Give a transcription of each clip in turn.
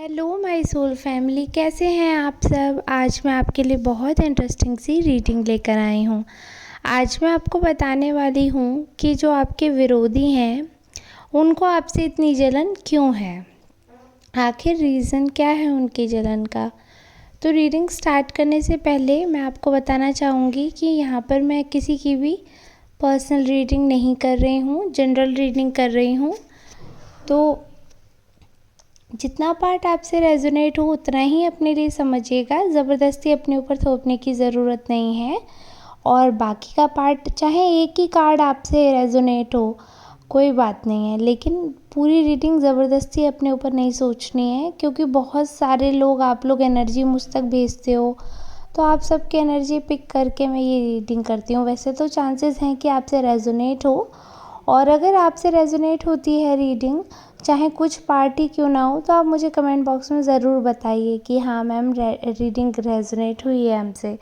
Hello my soul family, कैसे हैं आप सब। आज मैं आपके लिए बहुत इंटरेस्टिंग सी रीडिंग लेकर आई हूँ। आज मैं आपको बताने वाली हूँ कि जो आपके विरोधी हैं उनको आपसे इतनी जलन क्यों है, आखिर रीज़न क्या है उनकी जलन का। तो रीडिंग स्टार्ट करने से पहले मैं आपको बताना चाहूँगी कि यहाँ पर मैं किसी की भी पर्सनल रीडिंग नहीं कर रही हूँ, जनरल रीडिंग कर रही हूँ। तो जितना पार्ट आपसे रेजोनेट हो उतना ही अपने लिए समझिएगा, ज़बरदस्ती अपने ऊपर थोपने की ज़रूरत नहीं है। और बाकी का पार्ट चाहे एक ही कार्ड आपसे रेजोनेट हो कोई बात नहीं है, लेकिन पूरी रीडिंग ज़बरदस्ती अपने ऊपर नहीं सोचनी है, क्योंकि बहुत सारे लोग आप लोग एनर्जी मुझ तक भेजते हो, तो आप सबकी एनर्जी पिक करके मैं ये रीडिंग करती हूँ। वैसे तो चांसेस हैं कि आपसे रेजोनेट हो, और अगर आपसे रेजोनेट होती है रीडिंग, चाहे कुछ पार्टी क्यों ना हो, तो आप मुझे कमेंट बॉक्स में ज़रूर बताइए कि हाँ मैम रीडिंग रेजोनेट हुई है हमसे।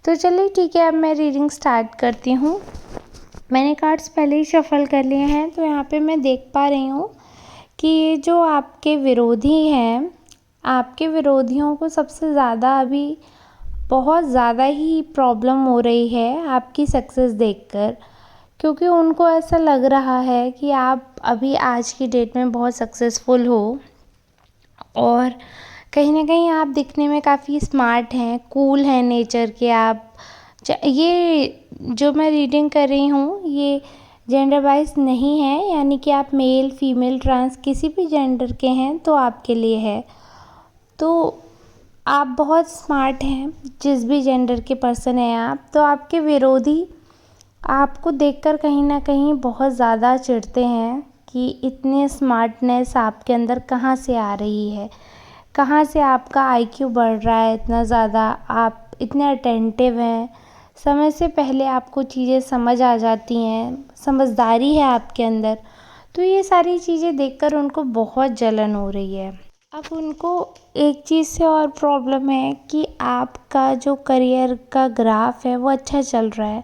तो चलिए ठीक है, अब मैं रीडिंग स्टार्ट करती हूँ। मैंने कार्ड्स पहले ही शफल कर लिए हैं, तो यहाँ पे मैं देख पा रही हूँ कि ये जो आपके विरोधी हैं, आपके विरोधियों को सबसे ज़्यादा अभी बहुत ज़्यादा ही प्रॉब्लम हो रही है आपकी सक्सेस देखकर, क्योंकि उनको ऐसा लग रहा है कि आप अभी आज की डेट में बहुत सक्सेसफुल हो, और कहीं ना कहीं आप दिखने में काफ़ी स्मार्ट हैं, कूल हैं नेचर के आप। ये जो मैं रीडिंग कर रही हूँ ये जेंडर वाइज नहीं है, यानी कि आप मेल फीमेल ट्रांस किसी भी जेंडर के हैं तो आपके लिए है। तो आप बहुत स्मार्ट हैं, जिस भी जेंडर के पर्सन हैं आप, तो आपके विरोधी आपको देखकर कहीं ना कहीं बहुत ज़्यादा चिढ़ते हैं कि इतनी स्मार्टनेस आपके अंदर कहाँ से आ रही है, कहाँ से आपका आईक्यू बढ़ रहा है इतना ज़्यादा, आप इतने अटेंटिव हैं, समय से पहले आपको चीज़ें समझ आ जाती हैं, समझदारी है आपके अंदर। तो ये सारी चीज़ें देखकर उनको बहुत जलन हो रही है। अब उनको एक चीज़ से और प्रॉब्लम है कि आपका जो करियर का ग्राफ है वो अच्छा चल रहा है,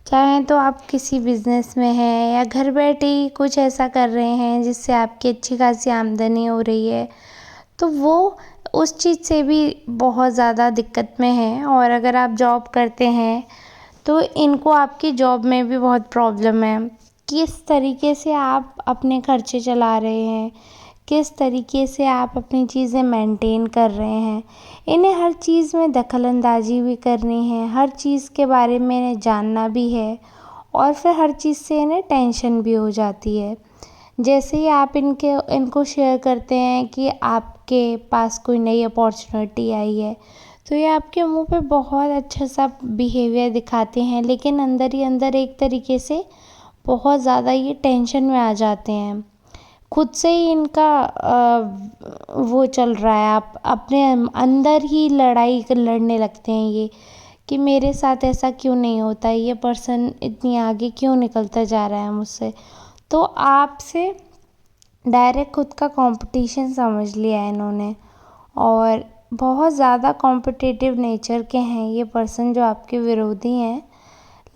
चाहे तो आप किसी बिज़नेस में हैं या घर बैठे ही कुछ ऐसा कर रहे हैं जिससे आपकी अच्छी खासी आमदनी हो रही है, तो वो उस चीज़ से भी बहुत ज़्यादा दिक्कत में है। और अगर आप जॉब करते हैं तो इनको आपकी जॉब में भी बहुत प्रॉब्लम है, किस तरीके से आप अपने खर्चे चला रहे हैं, किस तरीके से आप अपनी चीज़ें मेंटेन कर रहे हैं। इन्हें हर चीज़ में दखलंदाजी भी करनी है, हर चीज़ के बारे में इन्हें जानना भी है, और फिर हर चीज़ से इन्हें टेंशन भी हो जाती है। जैसे ही आप इनको शेयर करते हैं कि आपके पास कोई नई अपॉर्चुनिटी आई है, तो ये आपके मुंह पे बहुत अच्छा सा बिहेवियर दिखाते हैं, लेकिन अंदर ही अंदर एक तरीके से बहुत ज़्यादा ये टेंशन में आ जाते हैं। खुद से ही इनका वो चल रहा है, आप अपने अंदर ही लड़ाई लड़ने लगते हैं ये, कि मेरे साथ ऐसा क्यों नहीं होता, ये पर्सन इतनी आगे क्यों निकलता जा रहा है मुझसे। तो आपसे डायरेक्ट खुद का कंपटीशन समझ लिया है इन्होंने, और बहुत ज़्यादा कॉम्पिटिटिव नेचर के हैं ये पर्सन जो आपके विरोधी हैं।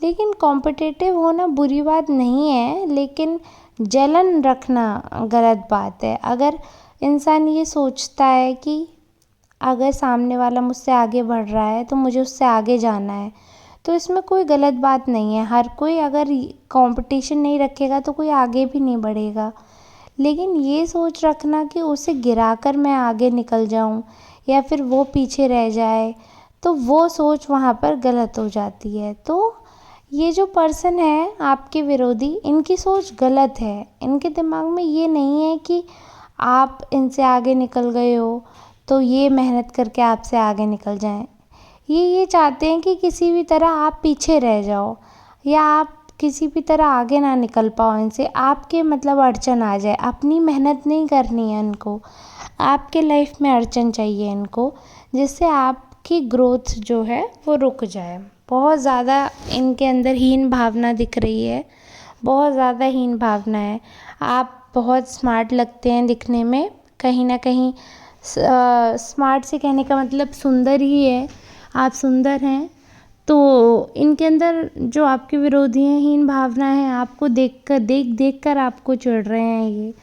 लेकिन कॉम्पिटिटिव होना बुरी बात नहीं है, लेकिन जलन रखना गलत बात है। अगर इंसान ये सोचता है कि अगर सामने वाला मुझसे आगे बढ़ रहा है तो मुझे उससे आगे जाना है, तो इसमें कोई गलत बात नहीं है। हर कोई अगर कंपटीशन नहीं रखेगा तो कोई आगे भी नहीं बढ़ेगा। लेकिन ये सोच रखना कि उसे गिराकर मैं आगे निकल जाऊं या फिर वो पीछे रह जाए, तो वो सोच वहाँ पर गलत हो जाती है। तो ये जो पर्सन है आपके विरोधी, इनकी सोच गलत है। इनके दिमाग में ये नहीं है कि आप इनसे आगे निकल गए हो तो ये मेहनत करके आपसे आगे निकल जाएं। ये चाहते हैं कि किसी भी तरह आप पीछे रह जाओ, या आप किसी भी तरह आगे ना निकल पाओ इनसे, आपके मतलब अड़चन आ जाए। अपनी मेहनत नहीं करनी है इनको, आपके लाइफ में अड़चन चाहिए इनको, जिससे आपकी ग्रोथ जो है वो रुक जाए। बहुत ज़्यादा इनके अंदर हीन भावना दिख रही है, बहुत ज़्यादा हीन भावना है। आप बहुत स्मार्ट लगते हैं दिखने में, कहीं ना कहीं स्मार्ट से कहने का मतलब सुंदर ही है, आप सुंदर हैं। तो इनके अंदर जो आपके विरोधी हैं, हीन भावना है, आपको देख कर आपको चिढ़ रहे हैं ये,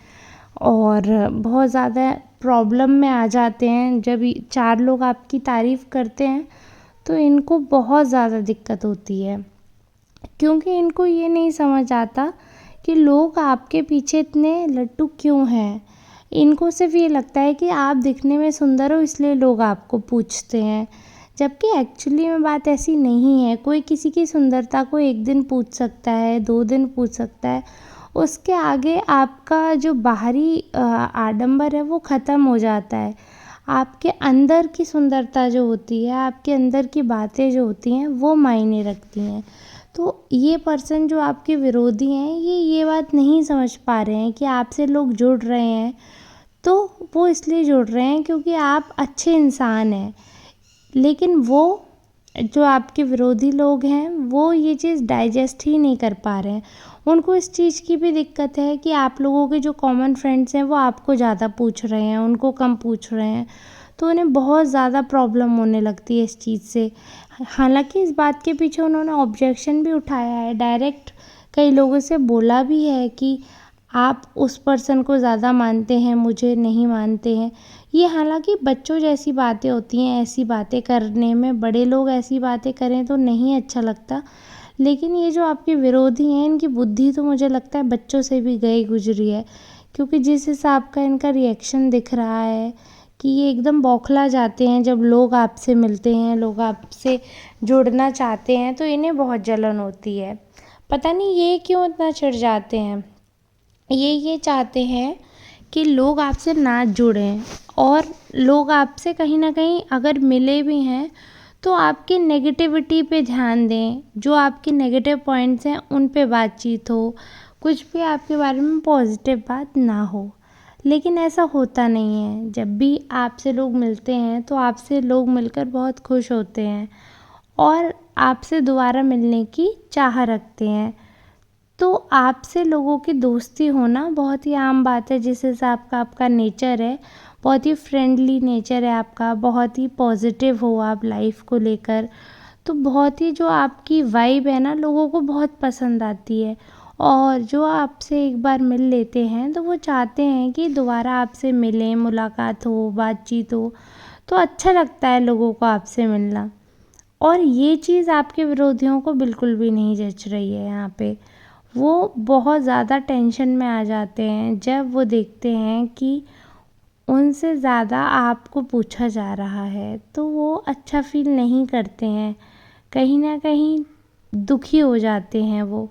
और बहुत ज़्यादा प्रॉब्लम में आ जाते हैं, जब 4 लोग आपकी तारीफ़ करते हैं तो इनको बहुत ज़्यादा दिक्कत होती है, क्योंकि इनको ये नहीं समझ आता कि लोग आपके पीछे इतने लट्टू क्यों हैं। इनको सिर्फ़ ये लगता है कि आप दिखने में सुंदर हो इसलिए लोग आपको पूछते हैं, जबकि एक्चुअली में बात ऐसी नहीं है। कोई किसी की सुंदरता को 1 दिन पूछ सकता है, 2 दिन पूछ सकता है, उसके आगे आपका जो बाहरी आडंबर है वो ख़त्म हो जाता है। आपके अंदर की सुंदरता जो होती है, आपके अंदर की बातें जो होती हैं वो मायने रखती हैं। तो ये पर्सन जो आपके विरोधी हैं, ये बात नहीं समझ पा रहे हैं कि आपसे लोग जुड़ रहे हैं, तो वो इसलिए जुड़ रहे हैं क्योंकि आप अच्छे इंसान हैं। लेकिन वो जो आपके विरोधी लोग हैं, वो ये चीज़ डाइजेस्ट ही नहीं कर पा रहे हैं। उनको इस चीज़ की भी दिक्कत है कि आप लोगों के जो कॉमन फ्रेंड्स हैं, वो आपको ज़्यादा पूछ रहे हैं, उनको कम पूछ रहे हैं। तो उन्हें बहुत ज़्यादा प्रॉब्लम होने लगती है इस चीज़ से। हालाँकि इस बात के पीछे उन्होंने ऑब्जेक्शन भी उठाया है, डायरेक्ट कई लोगों से बोला भी है कि आप उस पर्सन को ज़्यादा मानते हैं, मुझे नहीं मानते हैं। ये हालाँकि बच्चों जैसी बातें होती हैं, ऐसी बातें करने में। बड़े लोग ऐसी बातें करें तो नहीं अच्छा लगता, लेकिन ये जो आपके विरोधी हैं, इनकी बुद्धि तो मुझे लगता है बच्चों से भी गई गुजरी है, क्योंकि जिस हिसाब का इनका रिएक्शन दिख रहा है कि ये एकदम बौखला जाते हैं जब लोग आपसे मिलते हैं, लोग आपसे जुड़ना चाहते हैं, तो इन्हें बहुत जलन होती है। पता नहीं ये क्यों इतना चिढ़ जाते हैं। ये चाहते हैं कि लोग आपसे ना जुड़ें, और लोग आपसे कहीं ना कहीं अगर मिले भी हैं तो आपकी नेगेटिविटी पे ध्यान दें, जो आपके नेगेटिव पॉइंट्स हैं उन पे बातचीत हो, कुछ भी आपके बारे में पॉजिटिव बात ना हो। लेकिन ऐसा होता नहीं है। जब भी आपसे लोग मिलते हैं तो आपसे लोग मिलकर बहुत खुश होते हैं और आपसे दोबारा मिलने की चाह रखते हैं। तो आपसे लोगों की दोस्ती होना बहुत ही आम बात है। जिस हिसाब का आपका नेचर है, बहुत ही फ्रेंडली नेचर है आपका, बहुत ही पॉजिटिव हो आप लाइफ को लेकर, तो बहुत ही जो आपकी वाइब है ना, लोगों को बहुत पसंद आती है। और जो आपसे एक बार मिल लेते हैं तो वो चाहते हैं कि दोबारा आपसे मिलें, मुलाकात हो, बातचीत हो, तो अच्छा लगता है लोगों को आपसे मिलना। और ये चीज़ आपके विरोधियों को बिल्कुल भी नहीं जच रही है यहाँ पे। वो बहुत ज़्यादा टेंशन में आ जाते हैं जब वो देखते हैं कि उनसे ज़्यादा आपको पूछा जा रहा है, तो वो अच्छा फ़ील नहीं करते हैं। कहीं न कहीं दुखी हो जाते हैं वो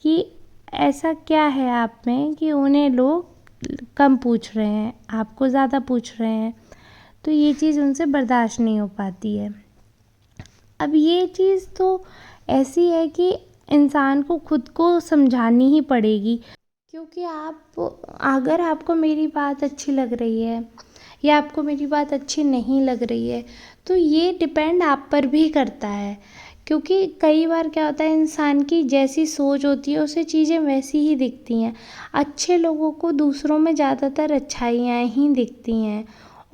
कि ऐसा क्या है आप में कि उन्हें लोग कम पूछ रहे हैं, आपको ज़्यादा पूछ रहे हैं। तो ये चीज़ उनसे बर्दाश्त नहीं हो पाती है। अब ये चीज़ तो ऐसी है कि इंसान को खुद को समझानी ही पड़ेगी, क्योंकि अगर आपको मेरी बात अच्छी लग रही है या आपको मेरी बात अच्छी नहीं लग रही है, तो ये डिपेंड आप पर भी करता है। क्योंकि कई बार क्या होता है, इंसान की जैसी सोच होती है उसे चीज़ें वैसी ही दिखती हैं। अच्छे लोगों को दूसरों में ज़्यादातर अच्छाइयाँ ही दिखती हैं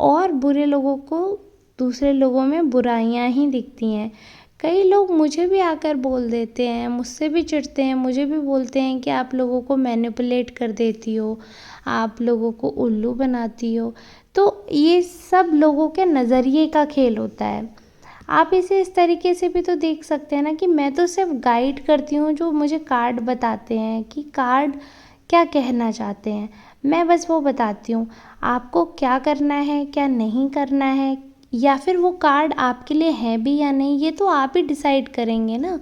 और बुरे लोगों को दूसरे लोगों में बुराइयाँ ही दिखती हैं। कई लोग मुझे भी आकर बोल देते हैं, मुझसे भी चिढ़ते हैं, मुझे भी बोलते हैं कि आप लोगों को मैनिपुलेट कर देती हो, आप लोगों को उल्लू बनाती हो। तो ये सब लोगों के नज़रिए का खेल होता है। आप इसे इस तरीके से भी तो देख सकते हैं ना कि मैं तो सिर्फ गाइड करती हूँ, जो मुझे कार्ड बताते हैं कि कार्ड क्या कहना चाहते हैं, मैं बस वो बताती हूँ। आपको क्या करना है, क्या नहीं करना है, या फिर वो कार्ड आपके लिए है भी या नहीं, ये तो आप ही डिसाइड करेंगे ना।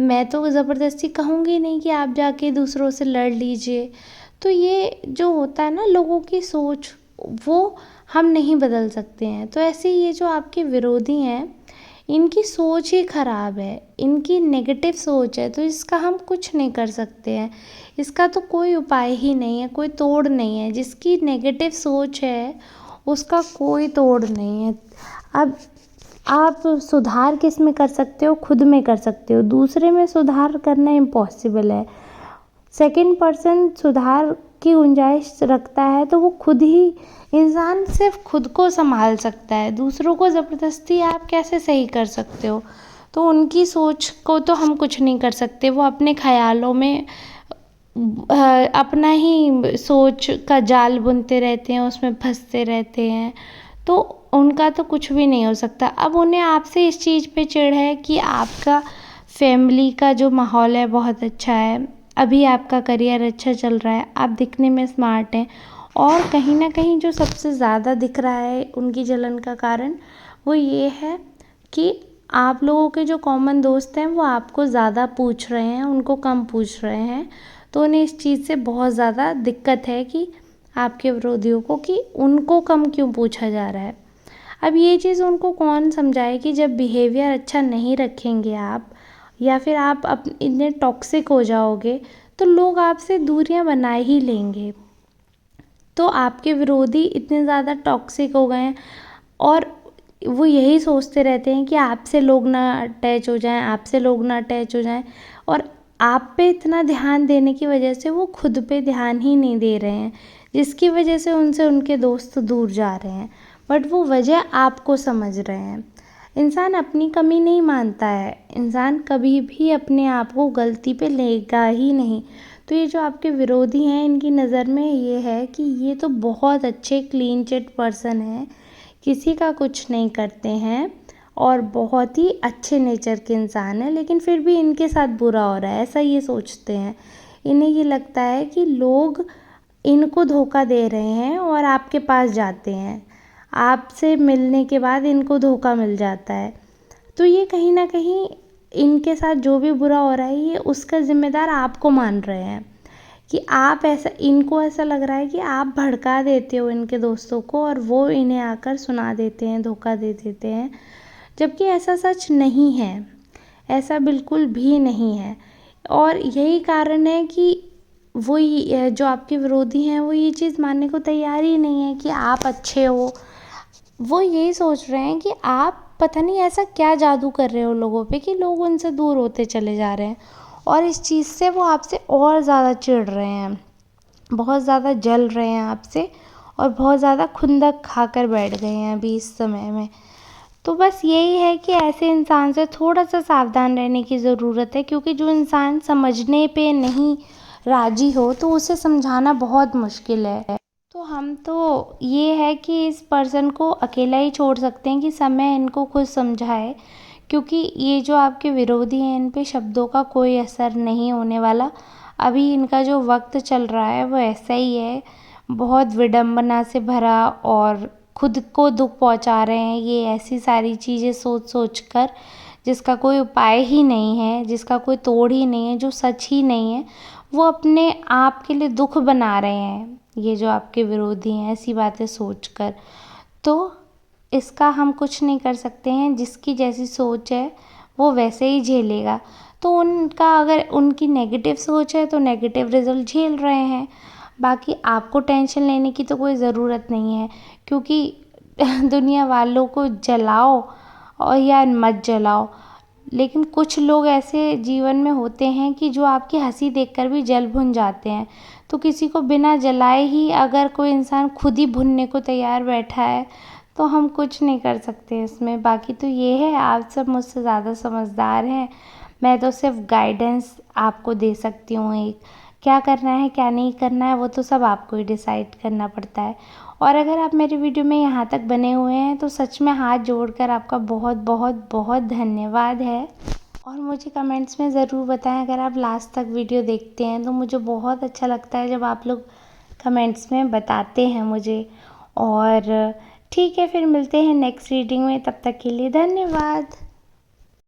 मैं तो ज़बरदस्ती कहूँगी नहीं कि आप जाके दूसरों से लड़ लीजिए। तो ये जो होता है ना लोगों की सोच, वो हम नहीं बदल सकते हैं। तो ऐसे ये जो आपके विरोधी हैं, इनकी सोच ही ख़राब है, इनकी नेगेटिव सोच है, तो इसका हम कुछ नहीं कर सकते हैं। इसका तो कोई उपाय ही नहीं है, कोई तोड़ नहीं है। जिसकी नेगेटिव सोच है उसका कोई तोड़ नहीं है। अब आप सुधार किस में कर सकते हो? खुद में कर सकते हो। दूसरे में सुधार करना इम्पॉसिबल है। सेकंड पर्सन सुधार की गुंजाइश रखता है तो वो खुद ही, इंसान सिर्फ खुद को संभाल सकता है। दूसरों को ज़बरदस्ती आप कैसे सही कर सकते हो? तो उनकी सोच को तो हम कुछ नहीं कर सकते। वो अपने ख़यालों में अपना ही सोच का जाल बुनते रहते हैं, उसमें फँसते रहते हैं, तो उनका तो कुछ भी नहीं हो सकता। अब उन्हें आपसे इस चीज़ पे चिढ़ है कि आपका फैमिली का जो माहौल है बहुत अच्छा है, अभी आपका करियर अच्छा चल रहा है, आप दिखने में स्मार्ट हैं, और कहीं न कहीं जो सबसे ज़्यादा दिख रहा है उनकी जलन का कारण, वो ये है कि आप लोगों के जो कॉमन दोस्त हैं वो आपको ज़्यादा पूछ रहे हैं, उनको कम पूछ रहे हैं। तो उन्हें इस चीज़ से बहुत ज़्यादा दिक्कत है कि आपके विरोधियों को, कि उनको कम क्यों पूछा जा रहा है। अब ये चीज़ उनको कौन समझाए कि जब बिहेवियर अच्छा नहीं रखेंगे आप, या फिर आप इतने टॉक्सिक हो जाओगे, तो लोग आपसे दूरियां बना ही लेंगे। तो आपके विरोधी इतने ज़्यादा टॉक्सिक हो गए हैं, और वो यही सोचते रहते हैं कि आपसे लोग ना अटैच हो जाएं, आपसे लोग ना अटैच हो जाएं, और आप पे इतना ध्यान देने की वजह से वो खुद पे ध्यान ही नहीं दे रहे हैं, जिसकी वजह से उनसे उनके दोस्त दूर जा रहे हैं। बट वो वजह आपको समझ रहे हैं। इंसान अपनी कमी नहीं मानता है, इंसान कभी भी अपने आप को गलती पे लेगा ही नहीं। तो ये जो आपके विरोधी हैं, इनकी नज़र में ये है कि ये तो बहुत अच्छे क्लीन चिट पर्सन हैं, किसी का कुछ नहीं करते हैं, और बहुत ही अच्छे नेचर के इंसान हैं, लेकिन फिर भी इनके साथ बुरा हो रहा है, ऐसा ये सोचते हैं। इन्हें ये लगता है कि लोग इनको धोखा दे रहे हैं और आपके पास जाते हैं, आपसे मिलने के बाद इनको धोखा मिल जाता है। तो ये कहीं ना कहीं इनके साथ जो भी बुरा हो रहा है, ये उसका ज़िम्मेदार आपको मान रहे हैं, कि आप ऐसा, इनको ऐसा लग रहा है कि आप भड़का देते हो इनके दोस्तों को, और वो इन्हें आकर सुना देते हैं, धोखा दे देते हैं। जबकि ऐसा सच नहीं है, ऐसा बिल्कुल भी नहीं है। और यही कारण है कि वो जो आपके विरोधी हैं वो ये चीज़ मानने को तैयार ही नहीं है कि आप अच्छे हो। वो यही सोच रहे हैं कि आप पता नहीं ऐसा क्या जादू कर रहे हो लोगों पे कि लोग उनसे दूर होते चले जा रहे हैं, और इस चीज़ से वो आपसे और ज़्यादा चिढ़ रहे हैं, बहुत ज़्यादा जल रहे हैं आपसे, और बहुत ज़्यादा खुंदक खाकर बैठ गए हैं अभी इस समय में। तो बस यही है कि ऐसे इंसान से थोड़ा सा सावधान रहने की ज़रूरत है, क्योंकि जो इंसान समझने पे नहीं राजी हो तो उसे समझाना बहुत मुश्किल है। तो हम तो ये है कि इस पर्सन को अकेला ही छोड़ सकते हैं, कि समय इनको खुद समझाए, क्योंकि ये जो आपके विरोधी हैं इन पे शब्दों का कोई असर नहीं होने वाला। अभी इनका जो वक्त चल रहा है वो ऐसा ही है, बहुत विडंबना से भरा, और खुद को दुख पहुंचा रहे हैं ये ऐसी सारी चीज़ें सोच सोच कर, जिसका कोई उपाय ही नहीं है, जिसका कोई तोड़ ही नहीं है, जो सच ही नहीं है, वो अपने आप के लिए दुख बना रहे हैं, ये जो आपके विरोधी हैं ऐसी बातें सोच कर। तो इसका हम कुछ नहीं कर सकते हैं, जिसकी जैसी सोच है वो वैसे ही झेलेगा। तो उनका, अगर उनकी नेगेटिव सोच है तो नेगेटिव रिजल्ट झेल रहे हैं। बाकी आपको टेंशन लेने की तो कोई ज़रूरत नहीं है, क्योंकि दुनिया वालों को जलाओ और या मत जलाओ, लेकिन कुछ लोग ऐसे जीवन में होते हैं कि जो आपकी हंसी देखकर भी जल भुन जाते हैं। तो किसी को बिना जलाए ही अगर कोई इंसान खुद ही भुनने को तैयार बैठा है, तो हम कुछ नहीं कर सकते इसमें। बाकी तो ये है, आप सब मुझसे ज़्यादा समझदार हैं, मैं तो सिर्फ गाइडेंस आपको दे सकती हूँ। एक क्या करना है क्या नहीं करना है वो तो सब आपको ही डिसाइड करना पड़ता है। और अगर आप मेरी वीडियो में यहाँ तक बने हुए हैं तो सच में हाथ जोड़कर आपका बहुत बहुत बहुत धन्यवाद है। और मुझे कमेंट्स में ज़रूर बताएं, अगर आप लास्ट तक वीडियो देखते हैं तो मुझे बहुत अच्छा लगता है जब आप लोग कमेंट्स में बताते हैं मुझे। और ठीक है, फिर मिलते हैं नेक्स्ट रीडिंग में, तब तक के लिए धन्यवाद।